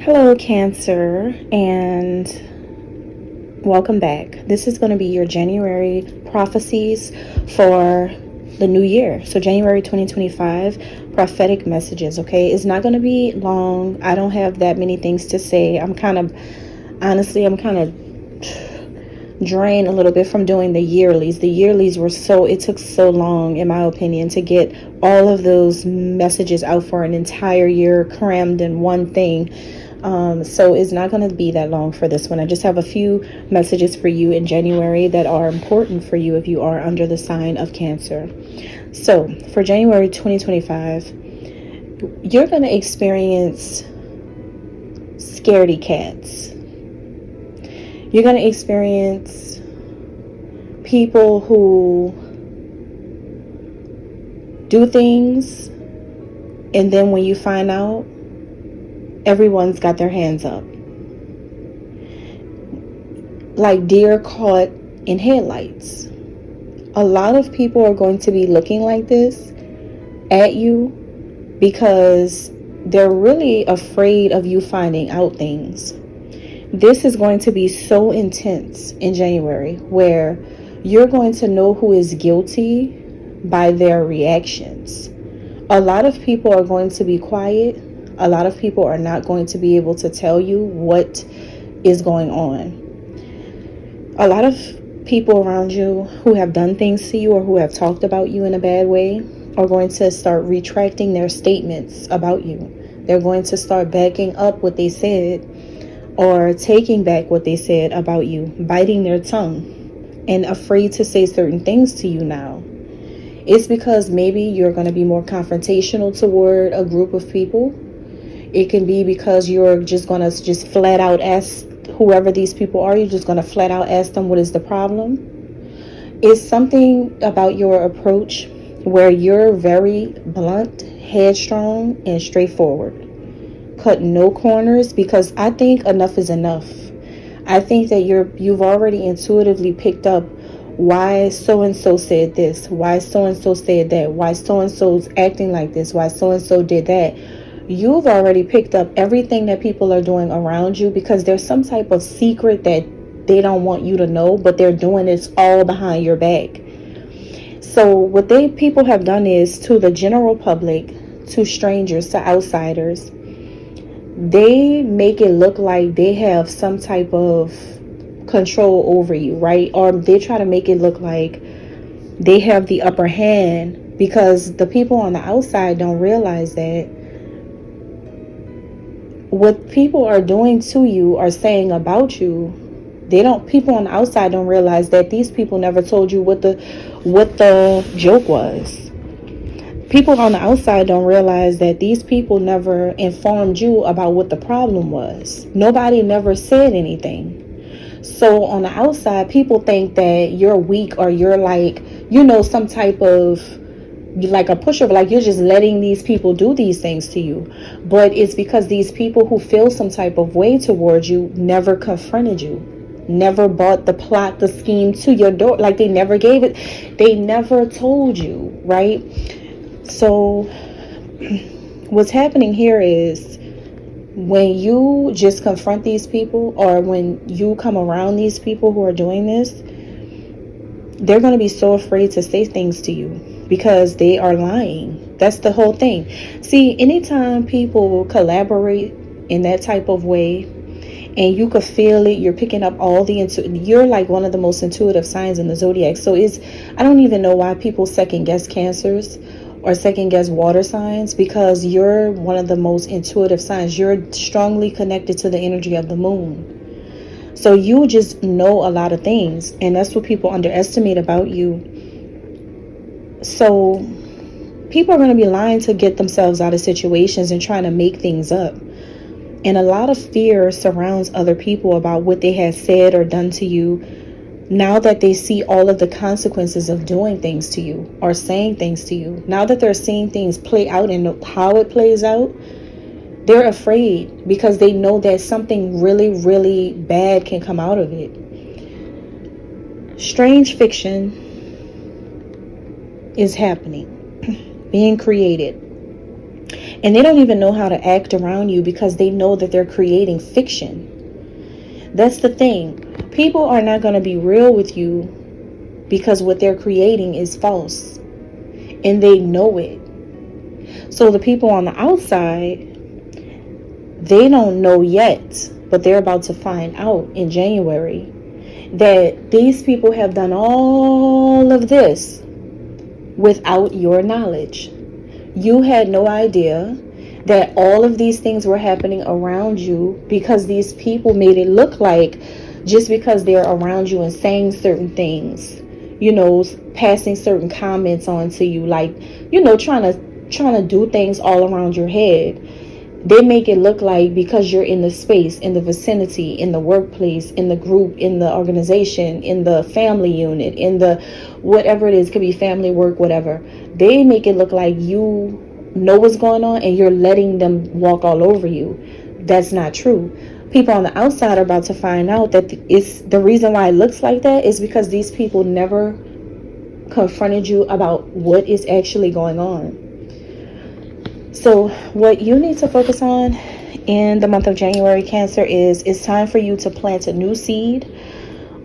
Hello, Cancer, and welcome back. This is going to be your January prophecies for the new year. So, January 2025 prophetic messages, okay? It's not going to be long. I don't have that many things to say. I'm kind of drained a little bit from doing the yearlies. The yearlies it took so long, in my opinion, to get all of those messages out for an entire year crammed in one thing. So it's not going to be that long for this one. I just have a few messages for you in January that are important for you if you are under the sign of Cancer. So for January 2025, you're going to experience scaredy cats. You're going to experience people who do things, and then when you find out, everyone's got their hands up. Like deer caught in headlights. A lot of people are going to be looking like this at you because they're really afraid of you finding out things. This is going to be so intense in January where you're going to know who is guilty by their reactions. A lot of people are going to be quiet. A lot of people are not going to be able to tell you what is going on. A lot of people around you who have done things to you or who have talked about you in a bad way are going to start retracting their statements about you. They're going to start backing up what they said or taking back what they said about you, biting their tongue and afraid to say certain things to you now. It's because maybe you're going to be more confrontational toward a group of people. It can be because you're just going to just flat out ask whoever these people are, you're just going to flat out ask them what is the problem. It's something about your approach where you're very blunt, headstrong, and straightforward. Cut no corners, because I think enough is enough. I think that you've already intuitively picked up why so-and-so said this, why so-and-so said that, why so-and-so's acting like this, why so-and-so did that. You've already picked up everything that people are doing around you because there's some type of secret that they don't want you to know, but they're doing this all behind your back. So what people have done is, to the general public, to strangers, to outsiders, they make it look like they have some type of control over you, right? Or they try to make it look like they have the upper hand, because the people on the outside don't realize that what people are doing to you or saying about you, people on the outside don't realize that these people never told you what the joke was. People on the outside don't realize that these people never informed you about what the problem was. Nobody never said anything. So on the outside, people think that you're weak, or you're like, some type of, like a pushover, like you're just letting these people do these things to you. But it's because these people who feel some type of way towards you never confronted you, never brought the plot, the scheme to your door. Like they never gave it. They never told you, right? So what's happening here is, when you just confront these people, or when you come around these people who are doing this, they're going to be so afraid to say things to you because they are lying. That's the whole thing. See, anytime people collaborate in that type of way, and you could feel it, you're picking up all you're like one of the most intuitive signs in the zodiac. So I don't even know why people second guess Cancers or second guess water signs, because you're one of the most intuitive signs. You're strongly connected to the energy of the moon. So you just know a lot of things, and that's what people underestimate about you. So people are going to be lying to get themselves out of situations and trying to make things up. And a lot of fear surrounds other people about what they have said or done to you, now that they see all of the consequences of doing things to you or saying things to you. Now that they're seeing things play out and how it plays out, they're afraid because they know that something really, really bad can come out of it. Strange fiction is happening, being created. And they don't even know how to act around you because they know that they're creating fiction. That's the thing. People are not going to be real with you because what they're creating is false. And they know it. So the people on the outside, they don't know yet, but they're about to find out in January that these people have done all of this without your knowledge. You had no idea that all of these things were happening around you because these people made it look like just because they're around you and saying certain things, passing certain comments on to you, like, trying to do things all around your head. They make it look like because you're in the space, in the vicinity, in the workplace, in the group, in the organization, in the family unit, in the whatever it is, could be family, work, whatever. They make it look like you know what's going on and you're letting them walk all over you. That's not true. People on the outside are about to find out that it's the reason why it looks like that is because these people never confronted you about what is actually going on. So what you need to focus on in the month of January, Cancer, is it's time for you to plant a new seed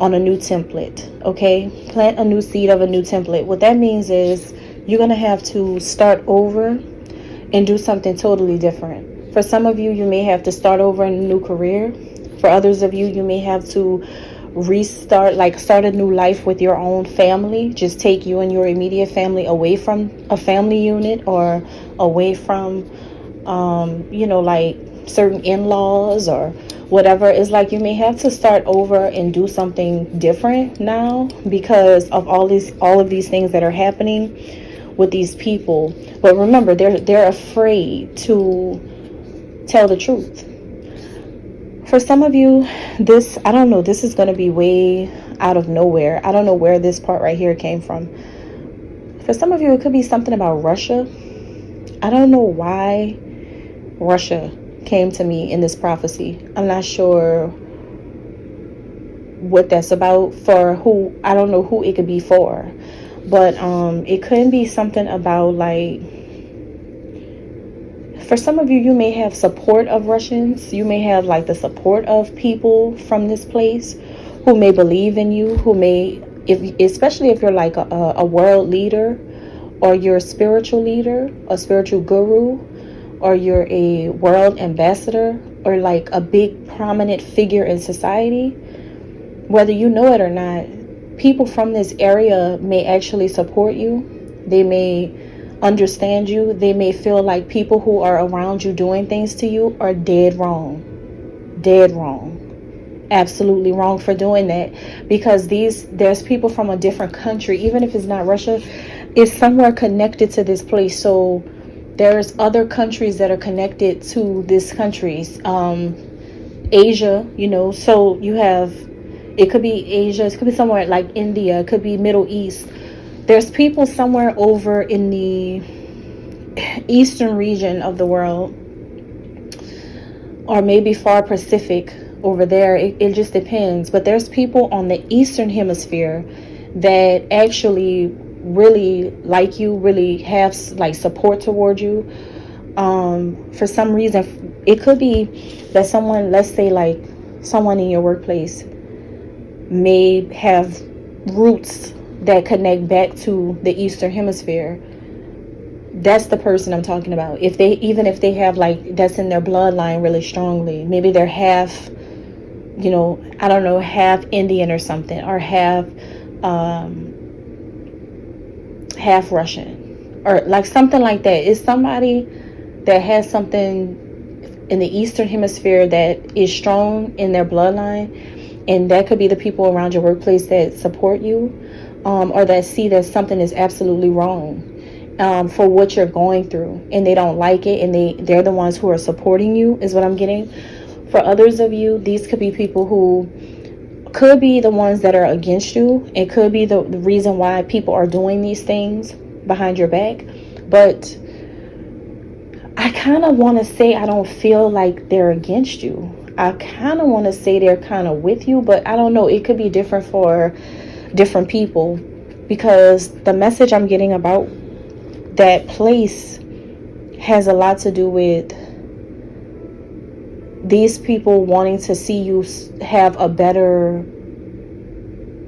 on a new template. Okay, plant a new seed of a new template. What that means is you're going to have to start over and do something totally different. For some of you, you may have to start over in a new career. For others of you, you may have to restart, like start a new life with your own family. Just take you and your immediate family away from a family unit or away from like certain in-laws or whatever. It's like you may have to start over and do something different now because of all of these things that are happening with these people. But remember, they're afraid to tell the truth. For some of you, this is going to be way out of nowhere. I don't know where this part right here came from. For some of you, it could be something about Russia. I don't know why Russia came to me in this prophecy. I'm not sure what that's about, for who. I don't know who it could be for. But it could be something about, like, for some of you, you may have support of Russians. You may have like the support of people from this place who may believe in you, who may, especially if you're like a world leader, or you're a spiritual leader, a spiritual guru, or you're a world ambassador, or like a big prominent figure in society. Whether you know it or not, people from this area may actually support you. They may understand you. They may feel like people who are around you doing things to you are dead wrong, absolutely wrong for doing that, because there's people from a different country, even if it's not Russia, it's somewhere connected to this place. So there's other countries that are connected to this countries, Asia, so you have, it could be Asia, it could be somewhere like India, it could be Middle East. There's people somewhere over in the eastern region of the world, or maybe far Pacific over there. It just depends. But there's people on the eastern hemisphere that actually really like you, really have like support toward you. For some reason, it could be that someone, let's say like someone in your workplace, may have roots that connect back to the eastern hemisphere. That's the person I'm talking about. Even if they have like, that's in their bloodline really strongly. Maybe they're half, I don't know, half Indian or something, or half Russian, or like something like that. It's somebody that has something in the eastern hemisphere that is strong in their bloodline, and that could be the people around your workplace that support you, or that see that something is absolutely wrong for what you're going through, and they don't like it, and they're the ones who are supporting you, is what I'm getting. For others of you, these could be people who could be the ones that are against you. It could be the reason why people are doing these things behind your back. But I kind of want to say, I don't feel like they're against you. I kind of want to say they're kind of with you, but I don't know. It could be different for different people, because the message I'm getting about that place has a lot to do with these people wanting to see you have a better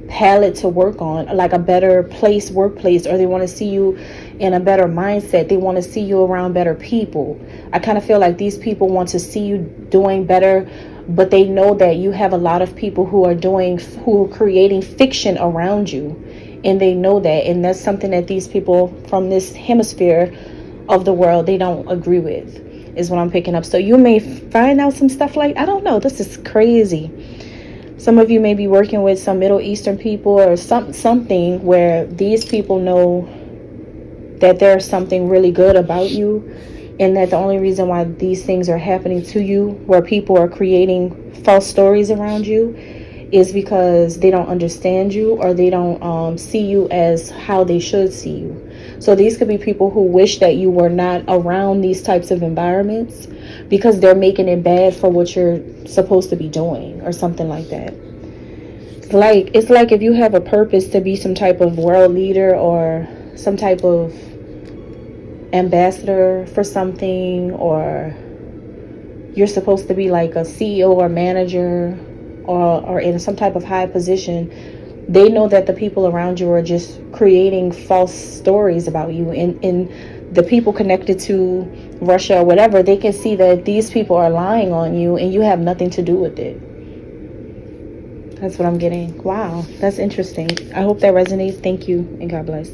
palette to work on, like a better workplace, or they want to see you in a better mindset. They want to see you around better people. I kind of feel like these people want to see you doing better, but they know that you have a lot of people who are creating fiction around you, and they know that, and that's something that these people from this hemisphere of the world, they don't agree with, is what I'm picking up. So you may find out some stuff like, I don't know, this is crazy. Some of you may be working with some Middle Eastern people or something where these people know that there's something really good about you, and that the only reason why these things are happening to you, where people are creating false stories around you, is because they don't understand you, or they don't see you as how they should see you. So these could be people who wish that you were not around these types of environments, because they're making it bad for what you're supposed to be doing, or something like that. It's like if you have a purpose to be some type of world leader, or some type of ambassador for something, or you're supposed to be like a CEO or manager, or in some type of high position, they know that the people around you are just creating false stories about you, and the people connected to Russia or whatever, they can see that these people are lying on you, and you have nothing to do with it. That's what I'm getting. Wow, that's interesting. I hope that resonates. Thank you, and God bless.